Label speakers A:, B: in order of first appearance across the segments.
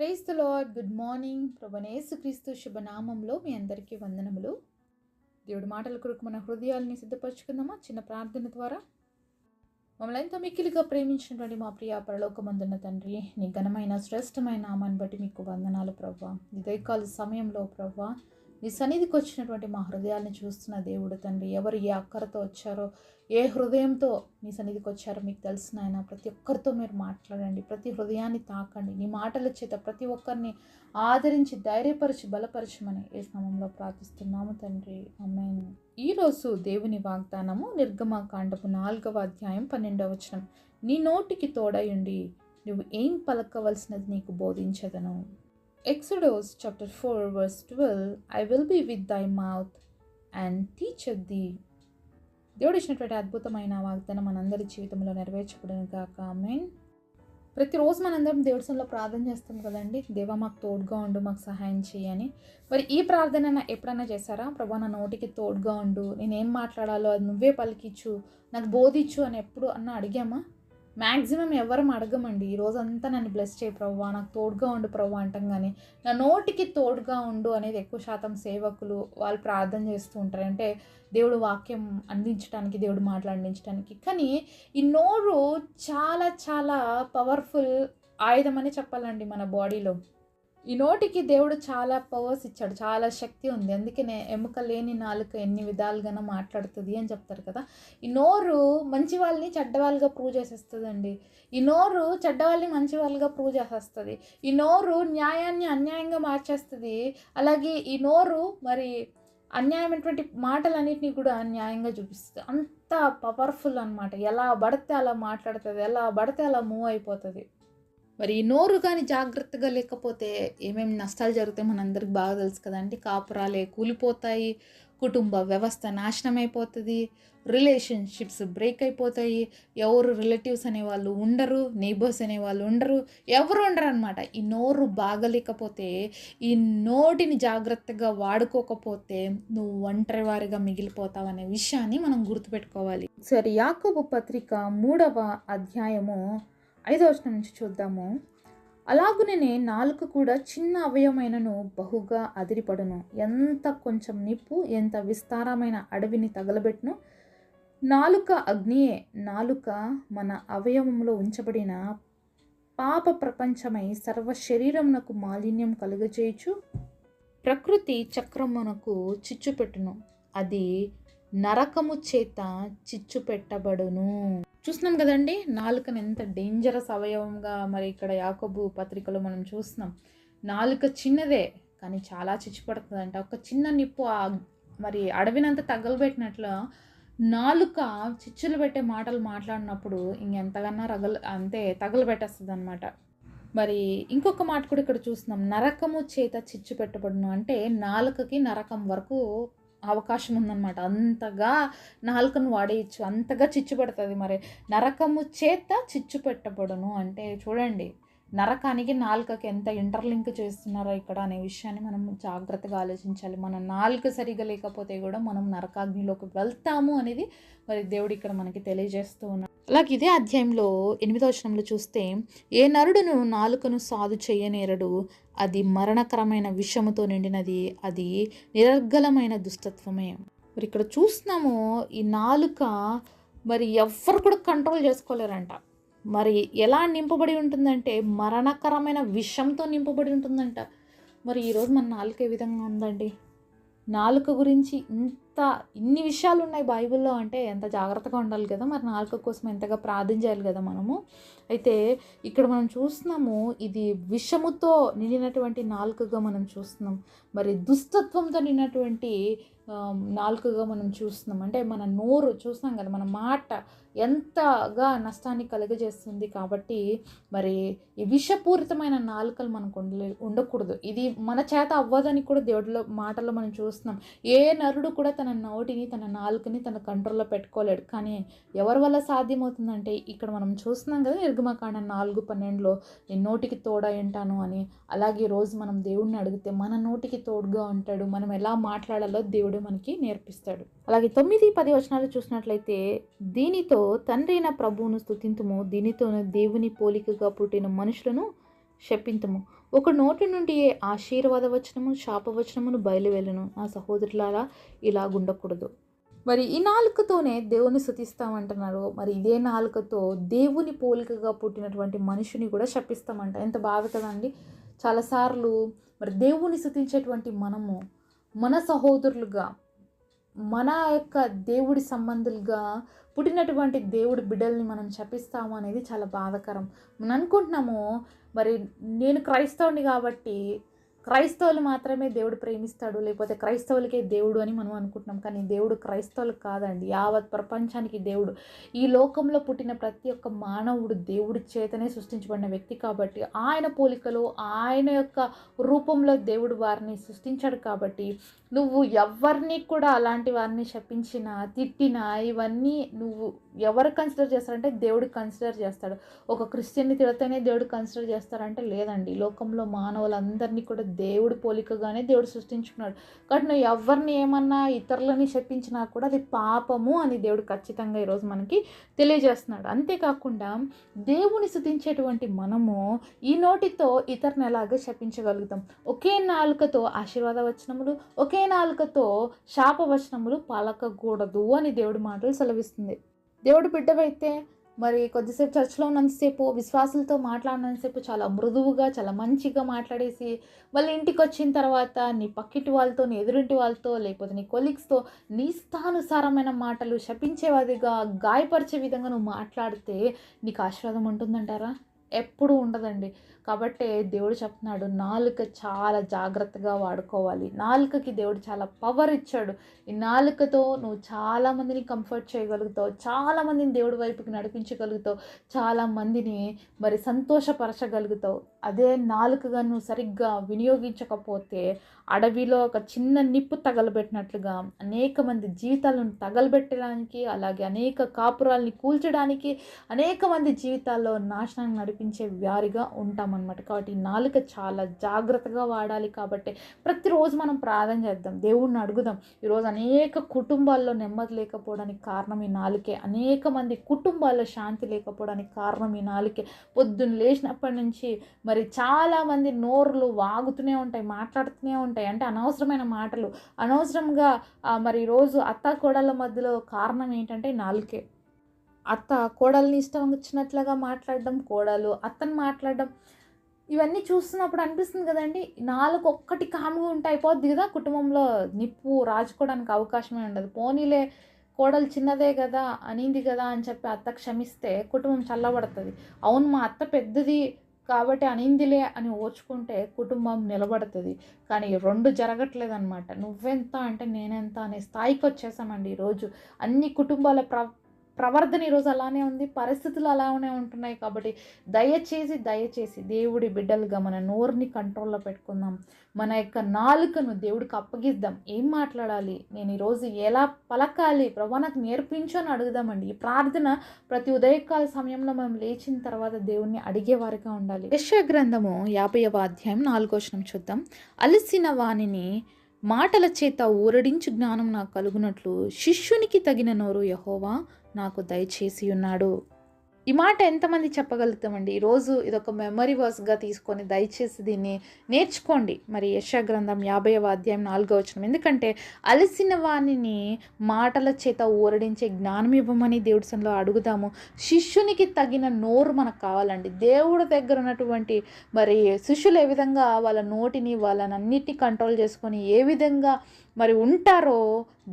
A: Praise the lord. Good morning. ప్రభువైన యేసుక్రీస్తు శుభనామంలో మీ అందరికీ వందనములు. దేవుడి మాటల కొరకు మన హృదయాల్ని సిద్ధపరచుకుందామా చిన్న ప్రార్థన ద్వారా. మమ్మల్ని ఎంతో మిక్కిలిగా ప్రేమించినటువంటి మా ప్రియ పరలోకమందున్న తండ్రి, నీ ఘనమైన శ్రేష్టమైన నామాన్ని బట్టి మీకు వందనాలు ప్రభువా. ఈ ఉదయకాల సమయంలో ప్రభువా, నీ సన్నిధికి వచ్చినటువంటి మా హృదయాల్ని చూస్తున్న దేవుడు తండ్రి, ఎవరు ఏ అక్కరతో వచ్చారో, ఏ హృదయంతో నీ సన్నిధికి వచ్చారో మీకు తెలిసిన ఆయన. ప్రతి ఒక్కరితో మీరు మాట్లాడండి, ప్రతి హృదయాన్ని తాకండి. నీ మాటల చేత ప్రతి ఒక్కరిని ఆదరించి ధైర్యపరిచి బలపరచమని యేసు నామములో ప్రార్థిస్తున్నాము తండ్రి, ఆమేన్. ఈరోజు దేవుని వాగ్దానము నిర్గమకాండము 4వ అధ్యాయం 12వ వచనం. నీ నోటికి తోడయుండి నువ్వు ఏం పలకవలసినది నీకు బోధించదను. Exodus chapter 4 verse 12, I will be with thy mouth and teacheth thee. దేవుడు ఇచ్చినటువంటి అద్భుతమైన వాగ్దానం మనందరి జీవితంలో నెరవేర్చబడును గాక, ఆమేన్. ప్రతిరోజు మనందరం దేవుడి సన్నిధిలో ప్రార్థన చేస్తాం కదండి, దేవా మాకు తోడుగా ఉండు, మాకు సహాయం చేయని. మరి ఈ ప్రార్థన ఎప్పుడైనా చేశారా? ప్రభా నా నోటికి తోడుగా ఉండు, నేనేం మాట్లాడాలో అది నువ్వే పలికిచ్చు, నాకు బోధించు అని ఎప్పుడు అడిగామా? మ్యాక్సిమం ఎవరం అడగమండి. ఈ రోజంతా నన్ను బ్లెస్ చేయి ప్రభువా, నాకు తోడుగా ఉండు ప్రభు అంటాం, కానీ నా నోటికి తోడుగా ఉండు అనేది ఎక్కువ శాతం సేవకులు వాళ్ళు ప్రార్థన చేస్తూ ఉంటారు. అంటే దేవుడు వాక్యం అందించడానికి, దేవుడు మాట్లాడించడానికి. కానీ ఈ నోరు చాలా చాలా పవర్ఫుల్ ఆయుధం అని చెప్పాలండి మన బాడీలో. ఈ నోటికి దేవుడు చాలా పవర్స్ ఇచ్చాడు, చాలా శక్తి ఉంది. అందుకనే ఎముక లేని నాలుక ఎన్ని విధాలుగానో మాట్లాడుతుంది అని చెప్తారు కదా. ఈ నోరు మంచి వాళ్ళని చెడ్డవాళ్ళుగా ప్రూవ్ చేసేస్తుందండి. ఈ నోరు చెడ్డవాళ్ళని మంచి వాళ్ళుగా ప్రూవ్ చేసేస్తుంది. ఈ నోరు న్యాయాన్ని అన్యాయంగా మార్చేస్తుంది. అలాగే ఈ నోరు మరి అన్యాయమైనటువంటి మాటలన్నింటినీ కూడా న్యాయంగా చూపిస్తుంది. అంత పవర్ఫుల్ అనమాట. ఎలా పడితే అలా మాట్లాడుతుంది, ఎలా పడితే అలా మూవ్ అయిపోతుంది. మరి ఈ నోరు కానీ జాగ్రత్తగా లేకపోతే ఏమేమి నష్టాలు జరుగుతాయి మనందరికి బాగా తెలుసు కదండి. కాపురాలే కూలిపోతాయి, కుటుంబ వ్యవస్థ నాశనం అయిపోతుంది, రిలేషన్షిప్స్ బ్రేక్ అయిపోతాయి, ఎవరు రిలేటివ్స్ అనేవాళ్ళు ఉండరు, నేబర్స్ అనేవాళ్ళు ఉండరు, ఎవరు ఉండరు అనమాట. ఈ నోరు బాగలేకపోతే, ఈ నోటిని జాగ్రత్తగా వాడుకోకపోతే నువ్వు ఒంటరి వారిగా మిగిలిపోతావు అనే విషయాన్ని మనం గుర్తుపెట్టుకోవాలి. సరే, యాకోబు పత్రిక 3వ అధ్యాయము 5వ వచనం నుంచి చూద్దాము. అలాగునే నాలుక కూడా చిన్న అవయవమైనను బహుగా అదిరిపడును. ఎంత కొంచెం నిప్పు ఎంత విస్తారమైన అడవిని తగలబెట్టును. నాలుక అగ్నియే. నాలుక మన అవయవంలో ఉంచబడిన పాప ప్రపంచమై సర్వ శరీరమునకు మాలిన్యం కలుగజేయచ్చు. ప్రకృతి చక్రమునకు చిచ్చు పెట్టును. అది నరకము చేత చిచ్చు పెట్టబడును. చూస్తున్నాం కదండి నాలుకను ఎంత డేంజరస్ అవయవంగా మరి ఇక్కడ యాకోబు పత్రికలో మనం చూస్తున్నాం. నాలుక చిన్నదే కానీ చాలా చిచ్చుపడుతుందంట. ఒక చిన్న నిప్పు మరి అడవినంత తగలబెట్టినట్లు నాలుక చిచ్చులు పెట్టే మాటలు మాట్లాడినప్పుడు ఇంకెంతకన్నా తగలబెట్టేస్తుంది అనమాట. మరి ఇంకొక మాట కూడా ఇక్కడ చూస్తున్నాం, నరకము చేత చిచ్చు పెట్టబడును. అంటే నాలుకకి నరకం వరకు అవకాశం ఉందన్నమాట. అంతగా నాలుకను వాడేయచ్చు, అంతగా చిచ్చు పెడుతుంది. మరి నరకము చేత చిచ్చు పెట్టబడును అంటే చూడండి, నరకానికి నాలుకకి ఎంత ఇంటర్లింక్ చేస్తున్నారో ఇక్కడ అనే విషయాన్ని మనం జాగ్రత్తగా ఆలోచించాలి. మన నాలుక సరిగా లేకపోతే కూడా మనం నరకాగ్నిలోకి వెళ్తాము అనేది మరి దేవుడు ఇక్కడ మనకి తెలియజేస్తూ ఉన్నాడు. అలాగే ఇదే అధ్యాయంలో 8వ వచనంలో చూస్తే, ఏ నరుడును నాలుకను సాధు చేయనేరడు, అది మరణకరమైన విషముతో నిండినది, అది నిరర్గళమైన దుష్టత్వమే. మరి ఇక్కడ చూస్తున్నాము ఈ నాలుక మరి ఎవ్వరు కూడా కంట్రోల్ చేసుకోలేరంట. మరి ఎలా నింపబడి ఉంటుందంటే మరణకరమైన విషంతో నింపబడి ఉంటుందంట. మరి ఈరోజు మన నాలుక ఏ విధంగా ఉందండి? నాలుక గురించి ఇన్ని విషయాలు ఉన్నాయి బైబిల్లో అంటే ఎంత జాగ్రత్తగా ఉండాలి కదా. మరి నాలుక కోసం ఎంతగా ప్రార్థన చేయాలి కదా మనము. అయితే ఇక్కడ మనం చూస్తున్నాము ఇది విషముతో నిండినటువంటి నాలుకగా మనం చూస్తున్నాం. మరి దుష్టత్వంతో నిండినటువంటి నాలుకగా మనం చూస్తున్నాం. అంటే మన నోరు చూస్తున్నాం కదా, మన మాట ఎంతగా నష్టాన్ని కలుగజేస్తుంది. కాబట్టి మరి ఈ విషపూరితమైన నాలుకలు మనకు ఉండకూడదు. ఇది మన చేత అవ్వదని కూడా దేవుడిలో మాటల్లో మనం చూస్తున్నాం. ఏ నరుడు కూడా తన నోటిని, తన నాలుకని తన కంట్రోల్లో పెట్టుకోలేడు. కానీ ఎవరి వల్ల సాధ్యమవుతుందంటే ఇక్కడ మనం చూస్తున్నాం కదా, నిర్గమకాండం 4:12 నేను నోటికి తోడై ఉంటాను అని. అలాగే రోజు మనం దేవుడిని అడిగితే మన నోటికి తోడుగా ఉంటాడు. మనం ఎలా మాట్లాడాలో దేవుడు మనకి నేర్పిస్తాడు. అలాగే 9-10 వచనాలు చూసినట్లయితే, దీనితో తండ్రి అయిన ప్రభువును స్తుతింతుము, దీనితో దేవుని పోలికగా పుట్టిన మనుషులను శపింతుము. ఒక నోటి నుండి ఆశీర్వాద వచనము శాపవచనమును బయలువెళ్ళును. నా సహోదరులారా, ఇలాగుండకూడదు. మరి ఈ నాలుకతోనే దేవుని స్తుతిస్తామంటున్నారు. మరి ఇదే నాలుకతో దేవుని పోలికగా పుట్టినటువంటి మనిషిని కూడా శపిస్తామంట. ఎంత బాధ కదండి. చాలాసార్లు మరి దేవుని స్తుతించేటువంటి మనము మన సహోదరులుగా, మన యొక్క దేవుడి సంబంధులుగా పుట్టినటువంటి దేవుడి బిడ్డల్ని మనం శపిస్తాము అనేది చాలా బాధాకరం. మనం అనుకుంటున్నాము మరి నేను క్రైస్తవుని కాబట్టి క్రైస్తవులు మాత్రమే దేవుడు ప్రేమిస్తాడు, లేకపోతే క్రైస్తవులకే దేవుడు అని మనం అనుకుంటున్నాం. కానీ దేవుడు క్రైస్తవులకు కాదండి, యావత్ ప్రపంచానికి దేవుడు. ఈ లోకంలో పుట్టిన ప్రతి ఒక్క మానవుడు దేవుడి చేతనే సృష్టించబడిన వ్యక్తి కాబట్టి, ఆయన పోలికలో ఆయన యొక్క రూపంలో దేవుడు వారిని సృష్టించాడు. కాబట్టి నువ్వు ఎవరిని కూడా అలాంటి వారిని శపించినా తిట్టినా ఇవన్నీ నువ్వు ఎవరు కన్సిడర్ చేస్తారంటే దేవుడు కన్సిడర్ చేస్తాడు. ఒక క్రిస్టియన్ని తిడితేనే దేవుడు కన్సిడర్ చేస్తారంటే లేదండి. లోకంలో మానవులందరినీ కూడా దేవుడి పోలికగానే దేవుడు సృష్టించుకున్నాడు. కాబట్టి నువ్వు ఎవరిని ఏమన్నా ఇతరులని శపించినా కూడా అది పాపము అని దేవుడు ఖచ్చితంగా ఈరోజు మనకి తెలియజేస్తున్నాడు. అంతేకాకుండా దేవుని స్తుతించేటువంటి మనము ఈ నోటితో ఇతరుని ఎలాగ శపించగలుగుతాం? ఒకే నాలుకతో ఆశీర్వాద వచనములు, ఒకే నాలుకతో శాపవచనములు పలకకూడదు అని దేవుడి మాటలు సెలవిస్తుంది. దేవుడు బిడ్డవైతే మరి కొద్దిసేపు చర్చిలో ఉన్నంతసేపు, విశ్వాసులతో మాట్లాడినంతసేపు చాలా మృదువుగా, చాలా మంచిగా మాట్లాడేసి మళ్ళీ ఇంటికి వచ్చిన తర్వాత నీ పక్కింటి వాళ్ళతో, నీ ఎదురింటి వాళ్ళతో, లేకపోతే నీ కొలీగ్స్తో నీ ఇష్టానుసారమైన మాటలు శపించేవాదిగా, గాయపరిచే విధంగా నువ్వు మాట్లాడితే నీకు ఆశీర్వాదం ఉంటుందంటారా? ఎప్పుడూ ఉండదండి. కాబట్టే దేవుడు చెప్తున్నాడు, నాలుక చాలా జాగ్రత్తగా వాడుకోవాలి. నాలుకకి దేవుడు చాలా పవర్ ఇచ్చాడు. ఈ నాలుకతో నువ్వు చాలామందిని కంఫర్ట్ చేయగలుగుతావు, చాలామందిని దేవుడి వైపుకి నడిపించగలుగుతావు, చాలామందిని మరి సంతోషపరచగలుగుతావు. అదే నాలుకగా నువ్వు సరిగ్గా వినియోగించకపోతే అడవిలో ఒక చిన్న నిప్పు తగలబెట్టినట్లుగా అనేక మంది జీవితాలను తగలబెట్టడానికి, అలాగే అనేక కాపురాలని కూల్చడానికి, అనేక మంది జీవితాల్లో నాశనాన్ని నడిపించే వారిగా ఉంటామన్నమాట. కాబట్టి ఈ నాలుక చాలా జాగ్రత్తగా వాడాలి. కాబట్టి ప్రతిరోజు మనం ప్రార్థన చేద్దాం, దేవుణ్ణి అడుగుదాం. ఈరోజు అనేక కుటుంబాల్లో నెమ్మది లేకపోవడానికి కారణం ఈ నాలుకే. అనేక మంది కుటుంబాల్లో శాంతి లేకపోవడానికి కారణం ఈ నాలుకే. పొద్దున్న లేచినప్పటి నుంచి మరి చాలామంది నోరులు వాగుతూనే ఉంటాయి, మాట్లాడుతూనే ఉంటాయి. అంటే అనవసరమైన మాటలు, అనవసరంగా మరి ఈరోజు అత్త కోడళ్ళ మధ్యలో కారణం ఏంటంటే నాలుకే. అత్త కోడల్ని ఇష్టం వచ్చినట్లుగా మాట్లాడడం, కోడలు అత్తని మాట్లాడడం, ఇవన్నీ చూస్తున్నప్పుడు అనిపిస్తుంది కదండి. నాలుగు ఒక్కటి కాముగా ఉంటే అయిపోద్ది కదా, కుటుంబంలో నిప్పు రాజుకోవడానికి అవకాశమే ఉండదు. పోనీలే కోడలు చిన్నదే కదా, అనింది కదా అని చెప్పి అత్త క్షమిస్తే కుటుంబం చల్లబడుతుంది. అవును మా అత్త పెద్దది కాబట్టి అనిందిలే అని ఓర్చుకుంటే కుటుంబం నిలబడుతుంది. కానీ రెండు జరగట్లేదన్నమాట. నువ్వెంత అంటే నేనెంత అనే స్థాయికి వచ్చేసామండి ఈరోజు. అన్ని కుటుంబాల ప్రవర్తన ఈరోజు అలానే ఉంది, పరిస్థితులు అలానే ఉంటున్నాయి. కాబట్టి దయచేసి దేవుడి బిడ్డలుగా మన నోరుని కంట్రోల్లో పెట్టుకుందాం. మన యొక్క నాలుకను దేవుడికి అప్పగిద్దాం. ఏం మాట్లాడాలి, నేను ఈరోజు ఎలా పలకాలి, ప్రభువా నాకు నేర్పించు అని అడుగుదామండి. ఈ ప్రార్థన ప్రతి ఉదయకాల సమయంలో మనం లేచిన తర్వాత దేవుణ్ణి అడిగేవారిగా ఉండాలి. యెషయా గ్రంథము 50వ అధ్యాయం 4వ వచనం చూద్దాం. అలసిన వానిని మాటల చేత ఊరడించు జ్ఞానం నాకు కలుగునట్లు శిష్యునికి తగిన నోరు యెహోవా నాకు దయచేసి ఉన్నాడు. ఈ మాట ఎంతమంది చెప్పగలుగుతామండి? ఈరోజు ఇదొక మెమరీ వర్స్గా తీసుకొని దయచేసి దీన్ని నేర్చుకోండి. మరి యెషయా గ్రంథం 50వ అధ్యాయం 4వ వచనం. ఎందుకంటే అలసిన వాణిని మాటల చేత ఊరడించే జ్ఞానం ఇవ్వమని దేవుడి సన్నిధిలో అడుగుదాము. శిష్యునికి తగిన నోరు మనకు కావాలండి. దేవుడి దగ్గర ఉన్నటువంటి మరి శిష్యులు ఏ విధంగా వాళ్ళ నోటిని వాళ్ళనన్నిటిని కంట్రోల్ చేసుకొని ఏ విధంగా మరి ఉంటారో,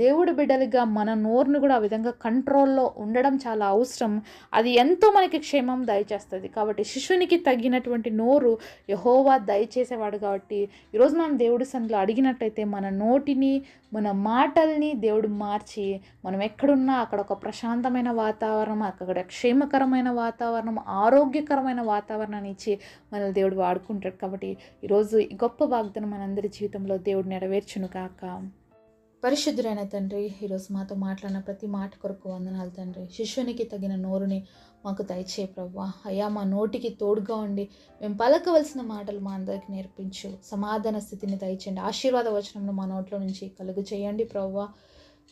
A: దేవుడి బిడ్డలుగా మన నోరును కూడా ఆ విధంగా కంట్రోల్లో ఉండడం చాలా అవసరం. అది ఎంతో మనకి క్షేమం దయచేస్తుంది. కాబట్టి శిష్యునికి తగినటువంటి నోరు యెహోవా దయచేసేవాడు. కాబట్టి ఈరోజు మనం దేవుడి సన్నిధిలో అడిగినట్టయితే మన నోటిని, మన మాటల్ని దేవుడు మార్చి మనం ఎక్కడున్నా అక్కడ ఒక ప్రశాంతమైన వాతావరణం, అక్కడ క్షేమకరమైన వాతావరణం, ఆరోగ్యకరమైన వాతావరణాన్ని ఇచ్చి మనల్ని దేవుడు వాడుకుంటాడు. కాబట్టి ఈరోజు ఈ గొప్ప వాగ్దానం మనందరి జీవితంలో దేవుడు నెరవేర్చును కాక. పరిశుద్ధుడైన తండ్రి, ఈరోజు మాతో మాట్లాడిన ప్రతి మాట కొరకు వందనాలు తండ్రి. శిష్యునికి తగిన నోరుని మాకు దయచే ప్రభువా. అయ్యా మా నోటికి తోడుగా ఉండి మేము పలకవలసిన మాటలు మా అందరికీ నేర్పించు. సమాధాన స్థితిని దయచేయండి. ఆశీర్వాద వచనంను మా నోట్లో నుంచి కలుగు చేయండి ప్రభువా.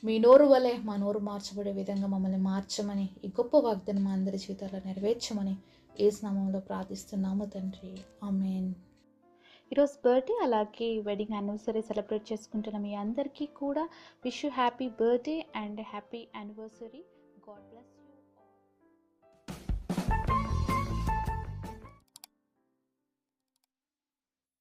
A: మీ నోరు వలె మా నోరు మార్చబడే విధంగా మమ్మల్ని మార్చమని, ఈ గొప్ప వాగ్దానం మా అందరి జీవితాల్లో నెరవేర్చమని యేసు నామములో ప్రార్థిస్తున్నాము తండ్రి. ఆమేన్.
B: ఈరోజు బర్త్డే అలాగే వెడ్డింగ్ యానివర్సరీ సెలబ్రేట్ చేసుకుంటున్న మీ అందరికీ కూడా wish you happy birthday and happy anniversary. God bless you.